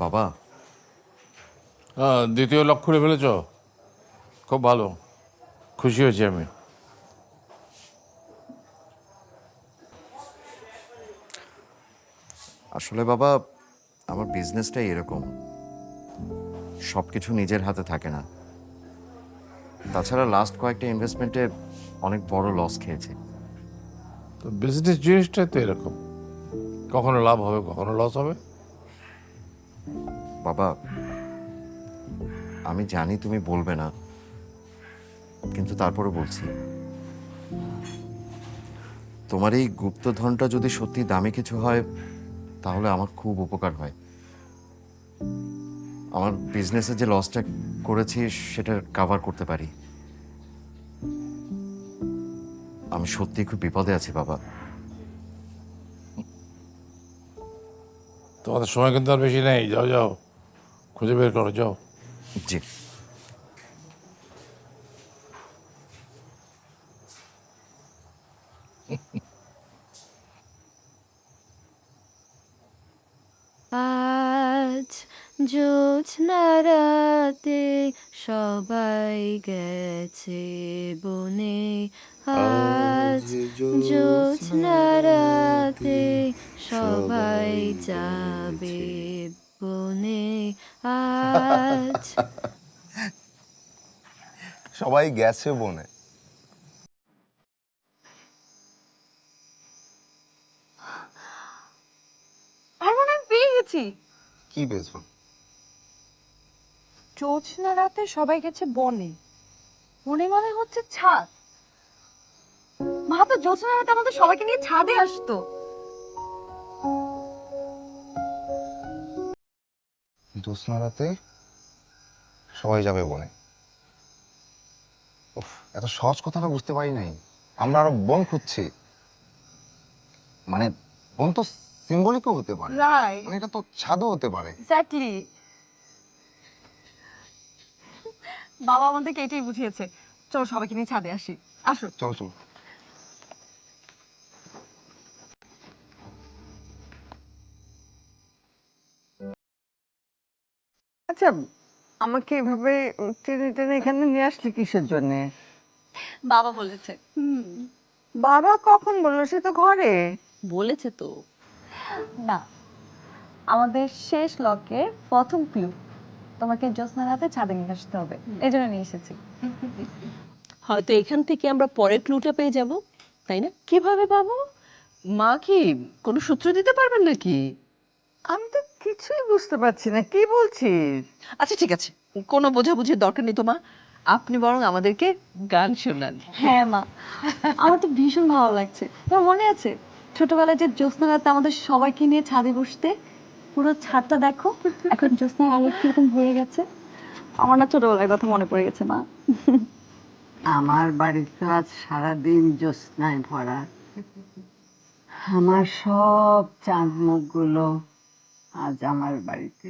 বাবা, দ্বিতীয় লক খুলে ফেলেছ? খুব ভালো, খুশি হয়েছি আমি। আসলে বাবা, আমার বিজনেসটাই এরকম, সব কিছু নিজের হাতে থাকে না। তাছাড়া লাস্ট কয়েকটা ইনভেস্টমেন্টে অনেক বড় লস খেয়েছি। তো বিজনেস জিনিসটাই তো এরকম, কখনো লাভ হবে কখনো লস হবে। বাবা, আমি জানি তুমি বলবে না, কিন্তু তারপরে বলছি, তোমার এই গুপ্তধনটা যদি সত্যি দামি কিছু হয় তাহলে আমার খুব উপকার হয়। আমার বিজনেসে যে লসটা করেছি সেটা কাভার করতে পারি। আমি সত্যি খুব বিপদে আছি বাবা। তোমাদের সময় কিন্তু আর বেশি নেই, যাও যাও, খুঁজে বের করো, যাও। জি। আজ জোছনা রাতে সবাই গেছে বনে, আজ জোছনা রাতে সবাই যাবে বনে, আজ সবাই গেছে বনে। আর মনে হয় পেয়ে গেছি। কি পেয়েছো? জোছনা রাতে সবাই গেছে বনে, বনে মানে হচ্ছে ছাদ। মা তো জোছনা রাতে আমাদের সবাইকে নিয়ে ছাদে আসতো। জ্যোৎস্না রাতে সবাই যাবে বনে। উফ, এত সহজ কথাটা বুঝতে পারি নাই। আমরা আরো বন খুঁজছি। মানে বন তো সিম্বলিকও হতে পারে, রাইট, মানে এটা তো ছাদও হতে পারে। এক্স্যাক্টলি। বাবা আমাদেরকে এটাই বুঝিয়েছে। চলো সবাইকে নিয়ে ছাদে আসি, আসো। চলো চলো। আচ্ছা, আমাকে এভাবে টেনে টেনে এখানে নিয়ে আসলি কিসের জন্য? বাবা বলেছে। বাবা কখন বললো? সে তো ঘরে। বলেছে তো। না, আমাদের শেষ লকের প্রথম ক্লু, তোমাকে জ্যোৎস্না রাতে ছাদে নিয়ে আসতে হবে, এই জন্য নিয়ে এসেছি। হয়তো এখান থেকে আমরা পরের ক্লুটা পেয়ে যাব, তাই না? কিভাবে পাবো? মা কি কোনো সূত্র দিতে পারবেন নাকি? আমি তো কিছুই বুঝতে পারছি না, কি বলছিস? আচ্ছা ঠিক আছে, কোনো বোঝাবুঝির দরকার নেই তো মা, আপনি বরং আমাদেরকে গান শোনান। হ্যাঁ মা, আমার তো ভীষণ ভালো লাগছে। তোমার মনে আছে ছোটবেলায় যে জ্যোৎস্না রাতে আমাদের সবাইকে নিয়ে ছাদে বসতে? পুরো ছাদটা দেখো এখন জ্যোৎস্নার আলো কিরকম ভরে গেছে। আমার না ছোটবেলার কথা মনে পড়ে গেছে মা। আমার বাড়িতে আজ সারাদিন জ্যোৎস্নায় ভরা। আমার সব চাঁদ মুখগুলো আজ আমার বাড়িতে।